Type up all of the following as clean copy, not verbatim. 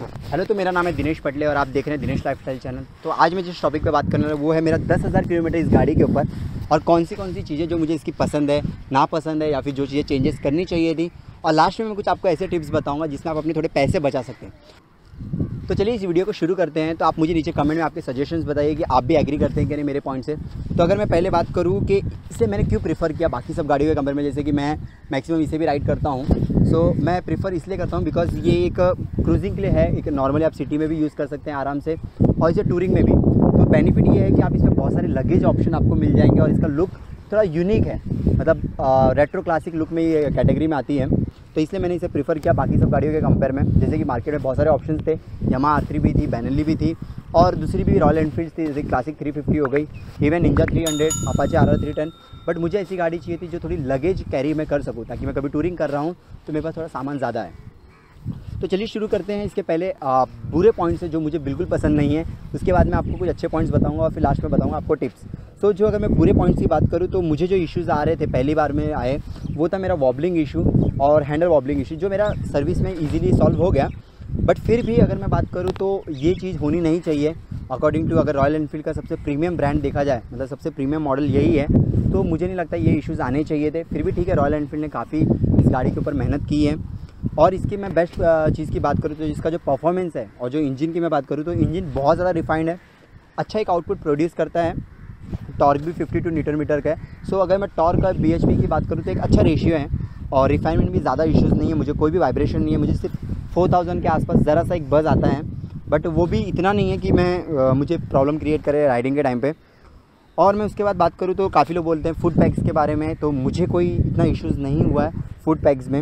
Hello, तो मेरा नाम है दिनेश पटले और आप देख रहे हैं दिनेश लाइफस्टाइल चैनल। तो आज मैं जिस टॉपिक पे बात करने वाला हूँ वो है मेरा 10,000 किलोमीटर इस गाड़ी के ऊपर, और कौन सी चीज़ें जो मुझे इसकी पसंद है, ना पसंद है, या फिर जो चीज़ें चेंजेस करनी चाहिए थी। और लास्ट में मैं कुछ आपको ऐसे टिप्स बताऊँगा जिसमें आप अपने थोड़े पैसे बचा सकते हैं। तो चलिए इस वीडियो को शुरू करते हैं। तो आप मुझे नीचे कमेंट में आपके सजेशंस बताइए कि आप भी एग्री करते हैं कि नहीं मेरे पॉइंट से। तो अगर मैं पहले बात करूँ कि इसे मैंने क्यों प्रीफर किया बाकी सब गाड़ियों के कंपेयर में, जैसे कि मैं मैक्सिमम इसे भी राइड करता हूँ। सो मैं प्रीफर इसलिए करता हूँ बिकॉज ये एक क्रूजिंग के लिए है, एक नॉर्मली आप सिटी में भी यूज़ कर सकते हैं आराम से, और इसे टूरिंग में भी। तो बेनिफिट ये है कि आप इसमें बहुत सारे लगेज ऑप्शन आपको मिल जाएंगे, और इसका लुक थोड़ा यूनिक है, मतलब रेट्रो क्लासिक लुक में ये कैटेगरी में आती है। तो इसलिए मैंने इसे प्रीफर किया बाकी सब गाड़ियों के कंपेयर में। जैसे कि मार्केट में बहुत सारे ऑप्शंस थे, यामाहा R3 भी थी, बेनेली भी थी, और दूसरी भी रॉयल एनफील्ड थी, जैसे क्लासिक 350 हो गई, even Ninja 300, Apache RR 310। But मुझे ऐसी गाड़ी चाहिए थी जो थोड़ी लगेज कैरी मैं कर सकूँ, ताकि मैं कभी टूरिंग कर रहा हूँ तो मेरे पास थोड़ा सामान ज़्यादा है। तो चलिए शुरू करते हैं। इसके पहले बुरे पॉइंट्स हैं जो मुझे बिल्कुल पसंद नहीं है, उसके बाद मैं आपको कुछ अच्छे पॉइंट्स बताऊंगा, और फिर लास्ट में बताऊंगा आपको टिप्स। सो जो अगर मैं बुरे पॉइंट्स की बात करूं तो मुझे जो इश्यूज़ आ रहे थे पहली बार में आए, वो था मेरा वॉबलिंग इशू और हैंडल वॉबलिंग इशू, जो मेरा सर्विस में ईजिली सॉल्व हो गया। बट फिर भी अगर मैं बात करूँ तो ये चीज़ होनी नहीं चाहिए अकॉर्डिंग टू। अगर रॉयल एनफील्ड का सबसे प्रीमियम ब्रांड देखा जाए, मतलब सबसे प्रीमियम मॉडल यही है, तो मुझे नहीं लगता ये इश्यूज़ आने चाहिए थे। फिर भी ठीक है, रॉयल एनफील्ड ने काफ़ी इस गाड़ी के ऊपर मेहनत की है। और इसकी मैं बेस्ट चीज़ की बात करूँ तो इसका जो परफॉर्मेंस है, और जो इंजन की मैं बात करूँ तो इंजन बहुत ज़्यादा रिफाइंड है, अच्छा एक आउटपुट प्रोड्यूस करता है। टॉर्क भी 52 न्यूटन मीटर का है। सो अगर मैं टॉर्क और bhp की बात करूँ तो एक अच्छा रेशियो है, और रिफाइनमेंट भी ज़्यादा इश्यूज़ नहीं है, मुझे कोई भी वाइब्रेशन नहीं है। मुझे सिर्फ 4000 के आसपास ज़रा सा एक बज़ आता है, बट वो भी इतना नहीं है कि मुझे प्रॉब्लम क्रिएट करे राइडिंग के टाइम पे। और मैं उसके बाद बात करूँ तो काफ़ी लोग बोलते हैं फुट पैक्स के बारे में, तो मुझे कोई इतना इश्यूज़ नहीं हुआ है फुट पैक्स में।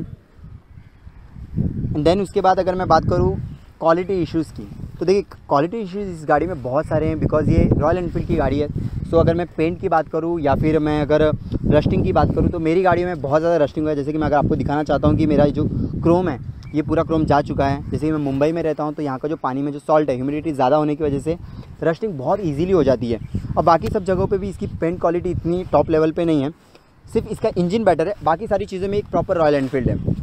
एंड देन उसके बाद अगर मैं बात करूँ क्वालिटी इश्यूज़ की, तो देखिए क्वालिटी इश्यूज़ इस गाड़ी में बहुत सारे हैं, बिकॉज़ ये रॉयल एनफील्ड की गाड़ी है। सो अगर मैं पेंट की बात करूँ या फिर मैं अगर रस्टिंग की बात करूँ तो मेरी गाड़ी में बहुत ज़्यादा रस्टिंग हुआ है। जैसे कि मैं अगर आपको दिखाना चाहता हूँ कि मेरा जो क्रोम है ये पूरा क्रोम जा चुका है। जैसे कि मैं मुंबई में रहता हूँ तो यहाँ का जो पानी में जो सॉल्ट है, ह्यूमिडिटी ज़्यादा होने की वजह से रस्टिंग बहुत ईजीली हो जाती है। और बाकी सब जगहों पे भी इसकी पेंट क्वालिटी इतनी टॉप लेवल पे नहीं है, सिर्फ इसका इंजन बेटर है, बाकी सारी चीज़ों में एक प्रॉपर रॉयल एनफील्ड है।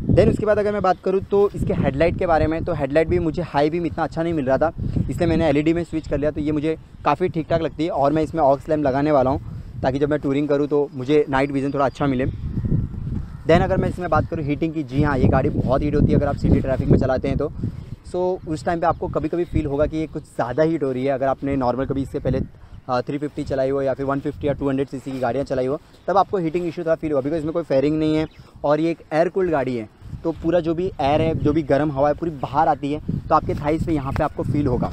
देन उसके बाद अगर मैं बात करूँ तो इसके हेडलाइट के बारे में, तो हेडलाइट भी मुझे हाई बीम इतना अच्छा नहीं मिल रहा था, इसलिए मैंने LED में स्विच कर लिया। तो ये मुझे काफ़ी ठीक ठाक लगती है, और मैं इसमें ऑक्स लैम्प लगाने वाला हूँ ताकि जब मैं टूरिंग करूँ तो मुझे नाइट विज़न थोड़ा अच्छा मिले। देन अगर मैं इसमें बात करूँ हीटिंग की, जी हाँ, ये गाड़ी बहुत हीट होती है अगर आप सिटी ट्रैफिक में चलाते हैं तो। सो उस टाइम पे आपको कभी कभी फील होगा कि ये कुछ ज़्यादा हीट हो रही है। अगर आपने नॉर्मल कभी इससे पहले 350 चलाई हो या फिर 150 या 200 सीसी की गाड़ियाँ चलाई हो, तब आपको हीटिंग इशू थोड़ा फील होगा, बिकॉज इसमें कोई फेयरिंग नहीं है, और ये एक एयर कूल्ड गाड़ी है। तो पूरा जो भी एयर है, जो भी गर्म हवा है, पूरी बाहर आती है, तो आपके थाइस पे यहाँ पे आपको फील होगा।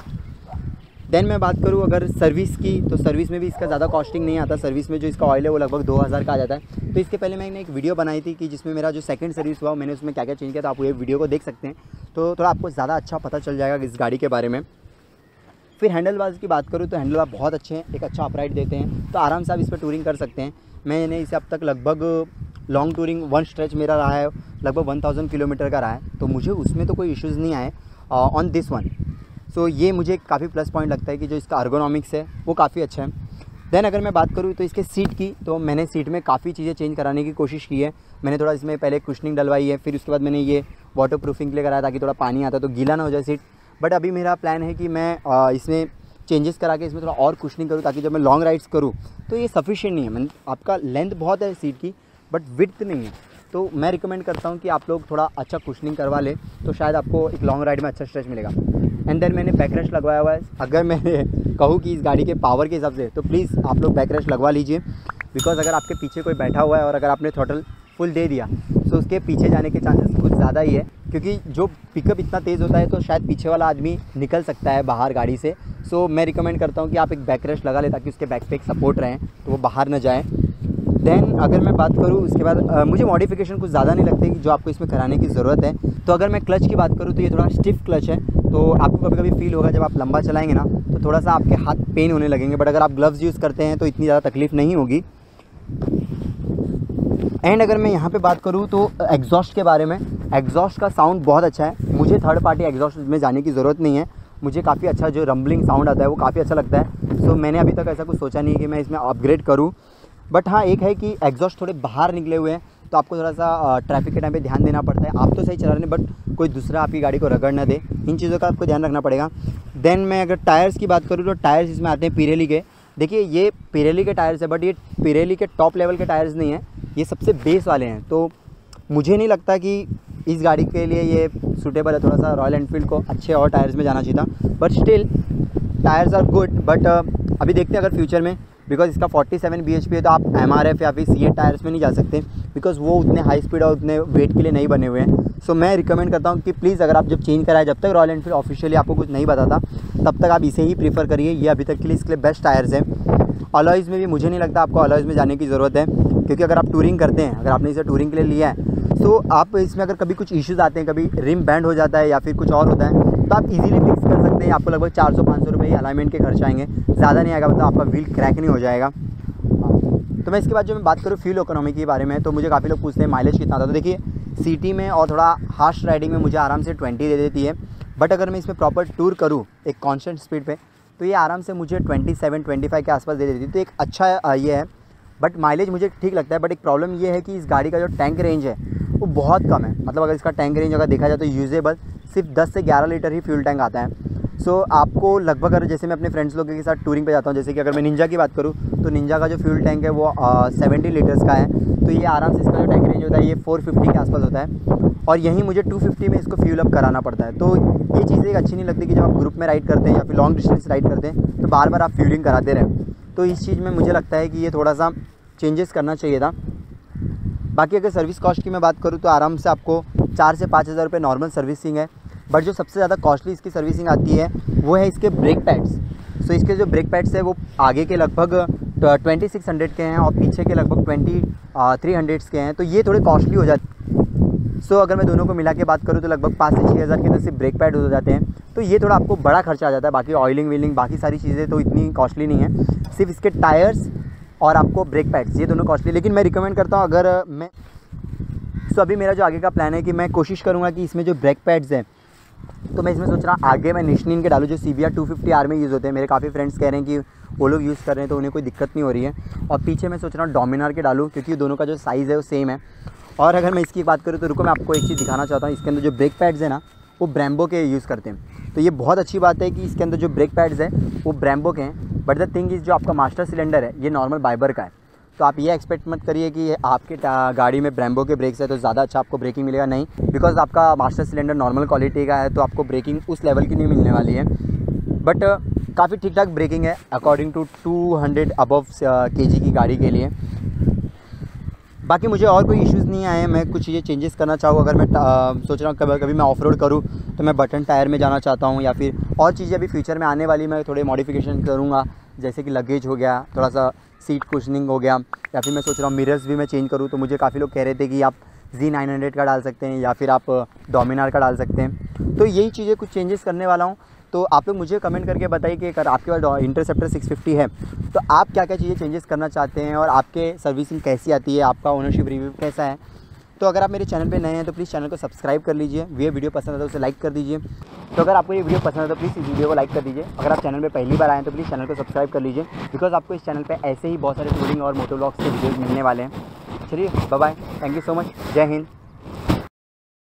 देन मैं बात करूँ अगर सर्विस की, तो सर्विस में भी इसका ज़्यादा कॉस्टिंग नहीं आता। सर्विस में जो इसका ऑयल है वो लगभग 2000 का आ जाता है। तो इसके पहले मैंने एक वीडियो बनाई थी कि जिसमें मेरा जो सेकंड सर्विस हुआ मैंने उसमें क्या क्या चेंज किया, तो आप ये वीडियो को देख सकते हैं, तो थोड़ा आपको ज़्यादा अच्छा पता चल जाएगा इस गाड़ी के बारे में। फिर हैंडल बार्स की बात करूँ तो हैंडल बार बहुत अच्छे हैं, एक अच्छा अपराइट देते हैं, तो आराम से आप इस पर टूरिंग कर सकते हैं। मैंने इसे अब तक लगभग लॉन्ग टूरिंग वन स्ट्रेच मेरा रहा है लगभग 1000 किलोमीटर का रहा है, तो मुझे उसमें तो कोई इश्यूज़ नहीं आए ऑन दिस वन। सो ये मुझे काफ़ी प्लस पॉइंट लगता है कि जो इसका अर्गोनॉमिक्स है वो काफ़ी अच्छा है। देन अगर मैं बात करूँ तो इसके सीट की, तो मैंने सीट में काफ़ी चीज़ें चेंज कराने की कोशिश की है। मैंने थोड़ा इसमें पहले कुशनिंग डलवाई है, फिर उसके बाद मैंने ये वाटर प्रूफिंग के लिए कराया ताकि थोड़ा पानी आता तो गीला ना हो जाए सीट। बट अभी मेरा प्लान है कि मैं इसमें चेंजेस करा के इसमें थोड़ा और कुशनिंग करूँ, ताकि जब मैं लॉन्ग राइड्स करूँ तो ये सफिशिएंट नहीं है। मतलब आपका लेंथ बहुत है सीट की, बट विड्थ नहीं है। तो मैं रिकमेंड करता हूँ कि आप लोग थोड़ा अच्छा कुशनिंग करवा लें, तो शायद आपको एक लॉन्ग राइड में अच्छा स्ट्रेच मिलेगा। एंड देन मैंने बैकरेस्ट लगवाया हुआ है। अगर मैं कहूँ कि इस गाड़ी के पावर के हिसाब से, तो प्लीज़ आप लोग बैकरेस्ट लगवा लीजिए, बिकॉज अगर आपके पीछे कोई बैठा हुआ है और अगर आपने थ्रॉटल फुल दे दिया तो उसके पीछे जाने के चांसेस कुछ ज़्यादा ही है, क्योंकि जो पिकअप इतना तेज़ होता है तो शायद पीछे वाला आदमी निकल सकता है बाहर गाड़ी से। सो मैं रिकमेंड करता हूँ कि आप एक बैकरेस्ट लगा लें ताकि उसके बैक पे एक सपोर्ट रहें, तो वो बाहर ना जाए। देन अगर मैं बात करूँ उसके बाद मुझे मॉडिफिकेशन कुछ ज़्यादा नहीं लगते कि जो आपको इसमें कराने की ज़रूरत है। तो अगर मैं क्लच की बात करूँ तो ये थोड़ा स्टिफ क्लच है, तो आपको कभी कभी फील होगा जब आप लंबा चलाएंगे ना तो थोड़ा सा आपके हाथ पेन होने लगेंगे, बट अगर आप ग्लव्स यूज़ करते हैं तो इतनी ज़्यादा तकलीफ़ नहीं होगी। एंड अगर मैं यहाँ पे बात करूँ तो एग्जॉस्ट के बारे में, एग्जॉस्ट का साउंड बहुत अच्छा है। मुझे थर्ड पार्टी एग्जॉस्ट में जाने की ज़रूरत नहीं है, मुझे काफ़ी अच्छा जो रंबलिंग साउंड आता है वो काफ़ी अच्छा लगता है। सो मैंने अभी तक ऐसा कुछ सोचा नहीं कि मैं इसमें अपग्रेड करूँ। बट हाँ, एक है कि एग्जॉस्ट थोड़े बाहर निकले हुए हैं, तो आपको थोड़ा सा ट्रैफिक के टाइम पे ध्यान देना पड़ता है। आप तो सही चला रहे हैं बट कोई दूसरा आपकी गाड़ी को रगड़ ना दे, इन चीज़ों का आपको ध्यान रखना पड़ेगा। देन मैं अगर टायर्स की बात करूँ तो टायर्स इसमें आते हैं पिरेली के। देखिए ये पिरेली के टायर्स है बट ये पिरेली के टॉप लेवल के टायर्स नहीं हैं, ये सबसे बेस वाले हैं। तो मुझे नहीं लगता कि इस गाड़ी के लिए ये सूटेबल है। थोड़ा सा रॉयल एनफील्ड को अच्छे और टायर्स में जाना चाहिए था, but still tyres are good. But अभी देखते हैं अगर फ्यूचर में, बिकॉज इसका 47 bhp है तो आप MRF या फिर CA टायर्स में नहीं जा सकते, बिकॉज वो उतने हाई स्पीड और उतने वेट के लिए नहीं बने हुए हैं। सो मैं रिकमेंड करता हूँ कि प्लीज़ अगर आप जब चेंज कराएं, जब तक रॉयल एनफील्ड ऑफिशियली आपको कुछ नहीं बताता तब तक आप इसे ही प्रीफर करिए। ये अभी तक के लिए इसके लिए बेस्ट टायर्स हैं। अलॉयज़ में भी मुझे नहीं लगता आपको अलॉयज़ में जाने की ज़रूरत है, क्योंकि अगर आप टूरिंग करते हैं, अगर आपने इसे टूरिंग के लिए लिया है तो आप इसमें अगर कभी कुछ इश्यूज़ आते हैं, कभी रिम बैंड हो जाता है या फिर कुछ और होता है, तो आप इजीली फिक्स कर सकते हैं। आपको लगभग 400-500 रुपये अलाइनमेंट के खर्च आएंगे, ज़्यादा नहीं आएगा, मतलब आपका व्हील क्रैक नहीं हो जाएगा। तो मैं इसके बाद जो मैं बात करूँ फ्यूल इकोनॉमी के बारे में, तो मुझे काफ़ी लोग पूछते हैं माइलेज कितना था। तो देखिए सिटी में और थोड़ा हार्श राइडिंग में मुझे आराम से 20 दे देती है, बट अगर मैं इसमें प्रॉपर टूर करूँ एक कॉन्स्टेंट स्पीड पे तो ये आराम से मुझे 27-25 के आसपास दे देती है। तो एक अच्छा ये है, बट माइलेज मुझे ठीक लगता है। बट एक प्रॉब्लम ये है कि इस गाड़ी का जो टैंक रेंज है वो बहुत कम है। मतलब अगर इसका टैंक रेंज अगर देखा जाए तो यूजेबल सिर्फ 10 से 11 लीटर ही फ्यूल टैंक आता है। सो आपको लगभग, अगर जैसे मैं अपने फ्रेंड्स लोगों के साथ टूरिंग पे जाता हूँ, जैसे कि अगर मैं निंजा की बात करूँ तो निंजा का जो फ्यूल टैंक है वो 70 लीटर्स का है। तो ये आराम से इसका जो टैंक रेंज होता है ये 450 के आसपास होता है, और यहीं मुझे 250 में इसको फ्यूल अप कराना पड़ता है। तो ये चीज़ें एक अच्छी नहीं लगती कि जब आप ग्रुप में राइड करते हैं या फिर लॉन्ग डिस्टेंस राइड करते हैं तो बार बार आप फ्यूलिंग कराते रहें। तो इस चीज़ में मुझे लगता है कि ये थोड़ा सा चेंजेस करना चाहिए था। बाकी अगर सर्विस कॉस्ट की मैं बात करूँ तो आराम से आपको 4 से 5 हज़ार रुपये नॉर्मल सर्विसिंग है, बट जो सबसे ज़्यादा कॉस्टली इसकी सर्विसिंग आती है वो है इसके ब्रेक पैड्स। सो इसके जो ब्रेक पैड्स है वो आगे के लगभग 2600 के हैं और पीछे के लगभग 2300 के हैं, तो ये थोड़े कॉस्टली हो जाते हैं। सो अगर मैं दोनों को मिला के बात करूँ तो लगभग 5 से 6 हज़ार के अंदर सिर्फ ब्रेक पैड हो जाते हैं। तो ये थोड़ा आपको बड़ा खर्चा आ जाता है। बाकी ऑयलिंग व्हीलिंग बाकी सारी चीज़ें तो इतनी कॉस्टली नहीं है, सिर्फ इसके टायर्स और आपको ब्रेक पैड्स ये दोनों कॉस्टली। लेकिन मैं रिकमेंड करता हूँ अगर मैं अभी मेरा जो आगे का प्लान है कि मैं कोशिश करूँगा कि इसमें जो ब्रेक पैड्स हैं तो मैं इसमें सोच रहा हूँ आगे मैं निशनिन के डालूँ जो CBR 250R में यूज़ होते हैं। मेरे काफ़ी फ्रेंड्स कह रहे हैं कि वो लोग यूज़ कर रहे हैं तो उन्हें कोई दिक्कत नहीं हो रही है। और पीछे मैं सोच रहा हूँ डोमिनार के डालूँ, क्योंकि दोनों का जो साइज़ है वो सेम है। और अगर मैं इसकी बात करूँ तो रुको मैं आपको एक चीज़ दिखाना चाहता हूँ। इसके अंदर जो ब्रेक पैड्स है ना वो ब्रेम्बो के यूज़ करते हैं, तो ये बहुत अच्छी बात है कि इसके अंदर जो ब्रेक पैड्स हैं वो ब्रेम्बो के हैं। बट द थिंग इज़ जो आपका मास्टर सिलेंडर है ये नॉर्मल बाइबर का है, तो आप ये एक्सपेक्ट मत करिए कि आपके गाड़ी में ब्रेम्बो के ब्रेक्स है तो ज़्यादा अच्छा आपको ब्रेकिंग मिलेगा, नहीं। बिकॉज आपका मास्टर सिलेंडर नॉर्मल क्वालिटी का है तो आपको ब्रेकिंग उस लेवल की नहीं मिलने वाली है। बट काफ़ी ठीक ठाक ब्रेकिंग है अकॉर्डिंग टू 200 अबव kg की गाड़ी के लिए। बाकी मुझे और कोई इश्यूज़ नहीं आए हैं। मैं कुछ चीज़ें चेंजेस करना चाहूँ, अगर मैं सोच रहा हूँ कभी मैं ऑफ रोड करूँ तो मैं बटन टायर में जाना चाहता हूँ, या फिर और चीज़ें अभी फ्यूचर में आने वाली मैं थोड़े मॉडिफिकेशन करूँगा, जैसे कि लगेज हो गया, थोड़ा सा सीट कुशनिंग हो गया, या फिर मैं सोच रहा हूँ मिरर्स भी मैं चेंज करूँ। तो मुझे काफ़ी लोग कह रहे थे कि आप Z900 का डाल सकते हैं या फिर आप डोमिनार का डाल सकते हैं। तो यही चीज़ें कुछ चेंजेस करने वाला हूँ। तो आप लोग मुझे कमेंट करके बताइए कि अगर आपके पास इंटरसेप्टर 650 है तो आप क्या क्या चीज़ें चेंजेस करना चाहते हैं और आपके सर्विसिंग कैसी आती है, आपका ओनरशिप रिव्यू कैसा है। तो अगर आप मेरे चैनल पे नए हैं तो प्लीज़ चैनल को सब्सक्राइब कर लीजिए। ये वीडियो पसंद आता है तो उसे लाइक कर दीजिए। तो अगर आपको ये वीडियो पसंद है तो प्लीज़ इस वीडियो को लाइक कर दीजिए। अगर आप चैनल पे पहली बार आए तो प्लीज़ चैनल को सब्सक्राइब कर लीजिए, बिकॉज आपको इस चैनल पे ऐसे ही बहुत सारे टूरिंग और मोटो व्लॉग्स के वीडियोज़ मिलने वाले हैं। चलिए bye bye, thank you so much, जय हिंद।